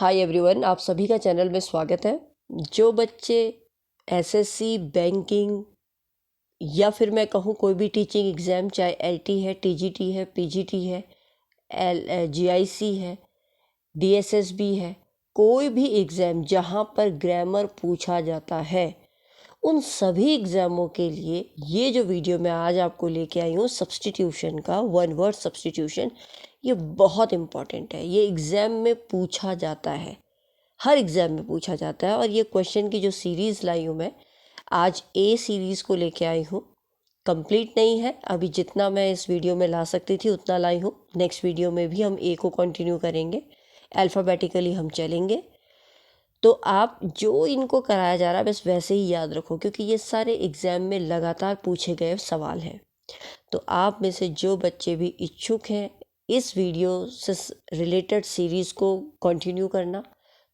Hi everyone, आप सभी का चैनल में स्वागत है। जो बच्चे एसएससी, बैंकिंग या फिर मैं कहूँ कोई भी टीचिंग एग्ज़ाम, चाहे एलटी है, टीजीटी है, पीजीटी है, जीआईसी है, डीएसएसबी है, कोई भी एग्ज़ाम जहाँ पर ग्रामर पूछा जाता है, उन सभी एग्ज़ामों के लिए ये जो वीडियो मैं आज आपको लेके आई हूँ सब्स्टिट्यूशन का, वन वर्ड सब्स्टिट्यूशन, ये बहुत इम्पॉर्टेंट है। ये एग्ज़ाम में पूछा जाता है, हर एग्ज़ाम में पूछा जाता है। और ये क्वेश्चन की जो सीरीज़ लाई हूँ मैं, आज ए सीरीज़ को लेके आई हूँ। कंप्लीट नहीं है अभी, जितना मैं इस वीडियो में ला सकती थी उतना लाई हूँ। नेक्स्ट वीडियो में भी हम ए को कंटिन्यू करेंगे, अल्फ़ाबेटिकली हम चलेंगे। तो आप जो इनको कराया जा रहा है बस वैसे ही याद रखो, क्योंकि ये सारे एग्ज़ाम में लगातार पूछे गए सवाल हैं। तो आप में से जो बच्चे भी इच्छुक हैं इस वीडियो से रिलेटेड सीरीज़ को कंटिन्यू करना,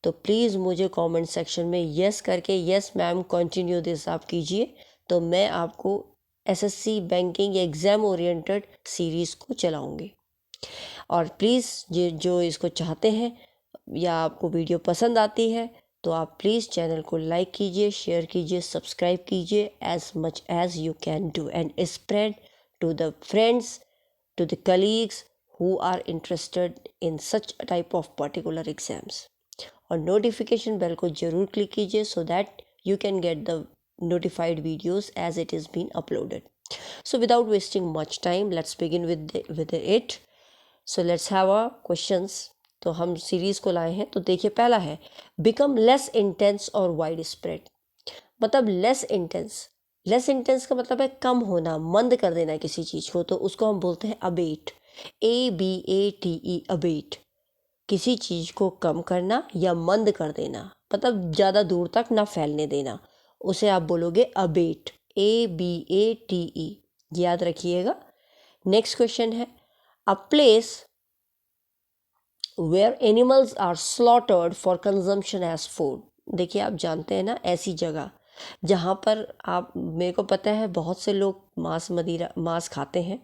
तो प्लीज़ मुझे कमेंट सेक्शन में यस करके यस मैम कंटिन्यू दिस आप कीजिए, तो मैं आपको एसएससी, बैंकिंग या एग्ज़ाम ओरिएंटेड सीरीज़ को चलाऊंगी। और प्लीज़ जो इसको चाहते हैं या आपको वीडियो पसंद आती है तो आप प्लीज़ चैनल को लाइक कीजिए, शेयर कीजिए, सब्सक्राइब कीजिए as much as you can do, and spread to the friends, to the colleagues who are interested in such a type of particular exams. और नोटिफिकेशन बेल को ज़रूर click कीजिए so that you can get the notified videos as it is being uploaded. So without wasting much time, let's begin with it. So let's have our questions. तो हम series को लाए हैं। तो देखिए, पहला है become less intense और वाइड स्प्रेड। मतलब लेस इंटेंस का मतलब है कम होना, मंद कर देना किसी चीज़ को, तो उसको हम बोलते हैं अबेट, ABATE, अबेट। किसी चीज़ को कम करना या मंद कर देना, मतलब ज़्यादा दूर तक ना फैलने देना, उसे आप बोलोगे अबेट, ABATE। याद रखिएगा। नेक्स्ट क्वेश्चन है a place where animals are slaughtered for consumption as food. देखिए, आप जानते हैं ना, ऐसी जगह जहाँ पर आप, मेरे को पता है बहुत से लोग मांस खाते हैं।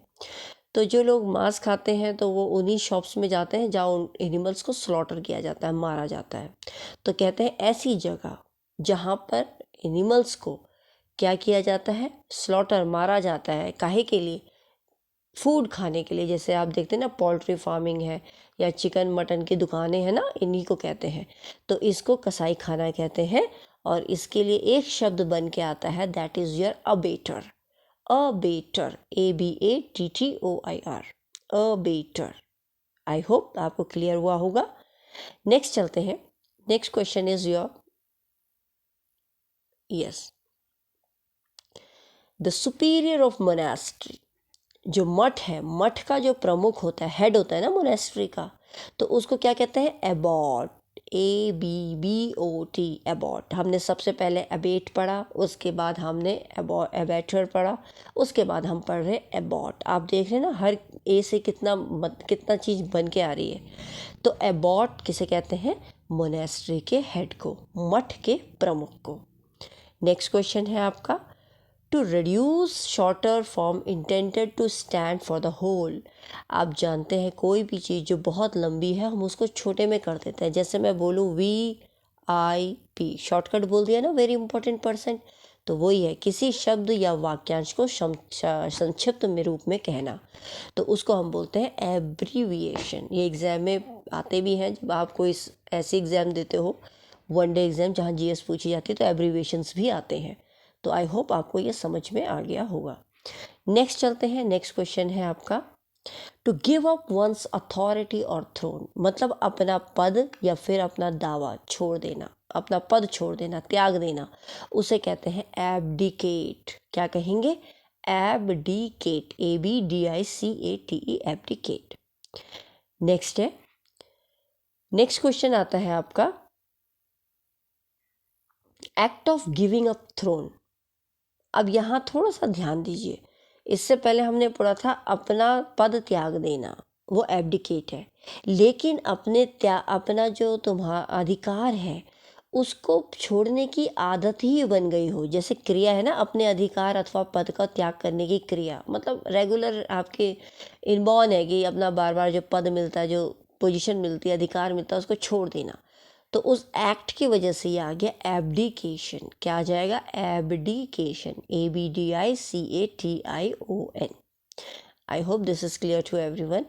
तो जो लोग मांस खाते हैं तो वो उन्हीं शॉप्स में जाते हैं जहाँ उन एनिमल्स को स्लॉटर किया जाता है, मारा जाता है। तो कहते हैं ऐसी जगह जहाँ पर एनिमल्स को क्या किया जाता है, स्लॉटर, मारा जाता है। काहे के लिए? फूड खाने के लिए। जैसे आप देखते हैं ना, पोल्ट्री फार्मिंग है या चिकन मटन की दुकानें हैं ना, इन्हीं को कहते हैं। तो इसको कसाई खाना कहते हैं। और इसके लिए एक शब्द बन के आता है, that is your abettor. Abettor, ABATTOIR, abettor. I hope आपको क्लियर हुआ होगा। नेक्स्ट चलते हैं। Next question is your, yes, the superior of monastery. जो मठ है, मठ का जो प्रमुख होता है, हेड होता है ना मोनेस्ट्री का, तो उसको क्या कहते हैं? Abbott, ABBOT, Abbott. हमने सबसे पहले एबेट पढ़ा, उसके बाद हमने एबेटर पढ़ा, उसके बाद हम पढ़ रहे एबॉट। आप देख रहे हैं ना, हर ए से कितना चीज़ बन के आ रही है। तो एबॉट किसे कहते हैं? मोनेस्ट्री के हेड को, मठ के प्रमुख को। नेक्स्ट क्वेश्चन है आपका, to reduce shorter form intended to stand for the whole. आप जानते हैं कोई भी चीज़ जो बहुत लंबी है हम उसको छोटे में कर देते हैं। जैसे मैं बोलूँ VIP, शॉर्टकट बोल दिया ना, वेरी इंपॉर्टेंट पर्सन। तो वही है, किसी शब्द या वाक्यांश को संक्षिप्त में रूप में कहना, तो उसको हम बोलते हैं एब्रीविएशन। ये एग्ज़ाम में आते भी हैं, जब आप कोई ऐसे एग्ज़ाम देते हो, वनडे एग्ज़ाम जहाँ GS पूछी जाती है, तो एब्रीविएशंस भी आते हैं। तो आई होप आपको ये समझ में आ गया होगा। नेक्स्ट चलते हैं। नेक्स्ट क्वेश्चन है आपका, to give up one's authority और थ्रोन। मतलब अपना पद या फिर अपना दावा छोड़ देना, अपना पद छोड़ देना, त्याग देना, उसे कहते हैं एब्डिकेट। क्या कहेंगे? Abdicate, ABDICATE, abdicate. नेक्स्ट है, नेक्स्ट क्वेश्चन आता है आपका, act of giving up throne. अब यहाँ थोड़ा सा ध्यान दीजिए, इससे पहले हमने पढ़ा था अपना पद त्याग देना, वो एब्डिकेट है। लेकिन अपना जो तुम्हारा अधिकार है उसको छोड़ने की आदत ही बन गई हो, जैसे क्रिया है ना, अपने अधिकार अथवा पद का त्याग करने की क्रिया, मतलब रेगुलर आपके इनबॉर्न है कि अपना बार बार जो पद मिलता है, जो पोजीशन मिलती है, अधिकार मिलता है, उसको छोड़ देना। तो उस एक्ट की वजह से ये आ गया एब्डिकेशन। क्या आ जाएगा? Abdication, ABDICATION। I hope this is clear to everyone.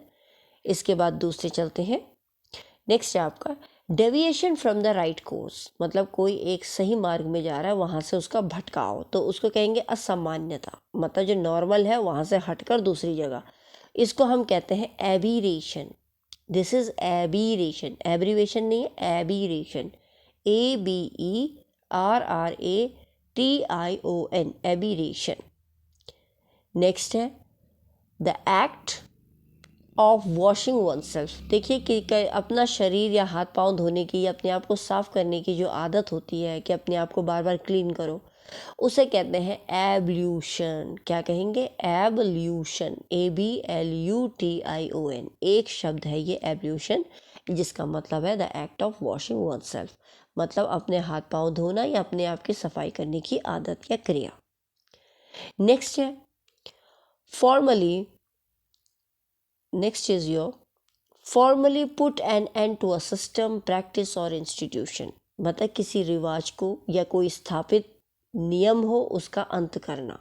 इसके बाद दूसरे चलते हैं। नेक्स्ट है आपका deviation from the right course, मतलब कोई एक सही मार्ग में जा रहा है, वहाँ से उसका भटकाव, तो उसको कहेंगे असामान्यता, मतलब जो नॉर्मल है वहाँ से हटकर दूसरी जगह, इसको हम कहते हैं एबीरेशन। दिस इज एबीरेशन, एब्रीवेशन नहीं है, एबीरेशन, ABERRATION, एबीरेशन। नेक्स्ट है the act of washing one self. देखिए कि अपना शरीर या हाथ पांव धोने की या अपने आप को साफ करने की जो आदत होती है कि अपने आप को बार बार क्लीन करो, उसे कहते हैं एब्ल्यूशन। क्या कहेंगे? एब्ल्यूशन, ABLUTION, एक शब्द है ये एब्ल्यूशन, जिसका मतलब है the act of washing one self, मतलब अपने हाथ पांव धोना या अपने आप की सफाई करने की आदत या क्रिया। नेक्स्ट है formally, next is your formally put an end to a system, practice or institution, मतलब किसी रिवाज को या कोई स्थापित नियम हो उसका अंत करना।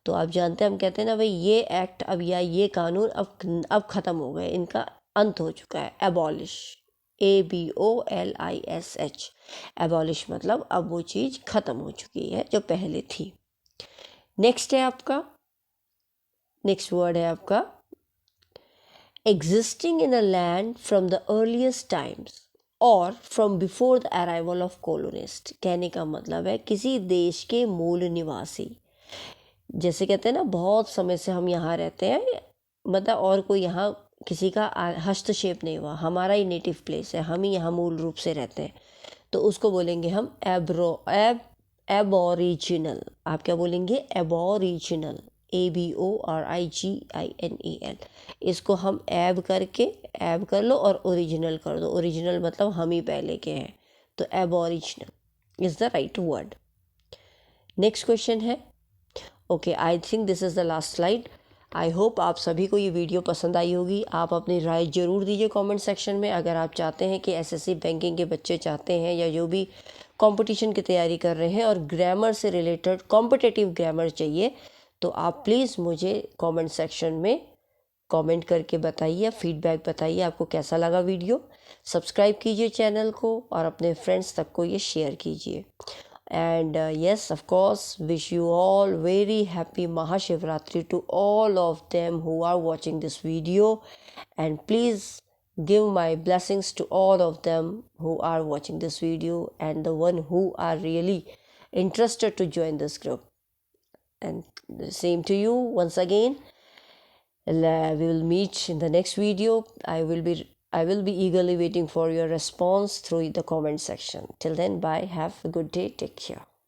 तो आप जानते हैं, हम कहते हैं ना भाई ये एक्ट अब या ये कानून अब ख़त्म हो गए, इनका अंत हो चुका है। एबॉलिश, ABOLISH, एबॉलिश मतलब अब वो चीज़ ख़त्म हो चुकी है जो पहले थी। नेक्स्ट है आपका, नेक्स्ट वर्ड है आपका existing in a land from the earliest times or from before the arrival of colonist। कहने का मतलब है किसी देश के मूल निवासी, जैसे कहते हैं ना बहुत समय से हम यहाँ रहते हैं, मतलब और कोई यहाँ किसी का हस्तक्षेप नहीं हुआ, हमारा ही नेटिव प्लेस है, हम ही यहाँ मूल रूप से रहते हैं, तो उसको बोलेंगे हम एबोरिजिनल। आप क्या बोलेंगे? Aboriginal, ABORIGINAL। इसको हम ऐब कर लो और ओरिजिनल कर दो, ओरिजिनल मतलब हम ही पहले के हैं, तो aboriginal is the right word. Next question है, okay I think this is the last slide. I hope आप सभी को ये वीडियो पसंद आई होगी। आप अपनी राय ज़रूर दीजिए कमेंट सेक्शन में। अगर आप चाहते हैं कि SSC बैंकिंग के बच्चे चाहते हैं या जो भी कंपटीशन की तैयारी कर रहे हैं और ग्रामर से रिलेटेड कॉम्पिटिटिव ग्रामर चाहिए, तो आप प्लीज़ मुझे कमेंट सेक्शन में कमेंट करके बताइए, फीडबैक बताइए आपको कैसा लगा वीडियो। सब्सक्राइब कीजिए चैनल को और अपने फ्रेंड्स तक को ये शेयर कीजिए। And yes, of course, wish you all very happy Mahashivratri to all of them who are watching this video, and please give my blessings to all of them who are watching this video and the one who are really interested to join this group. And the same to you once again. We will meet in the next video. I will be eagerly waiting for your response through the comment section. Till then, bye. Have a good day. Take care.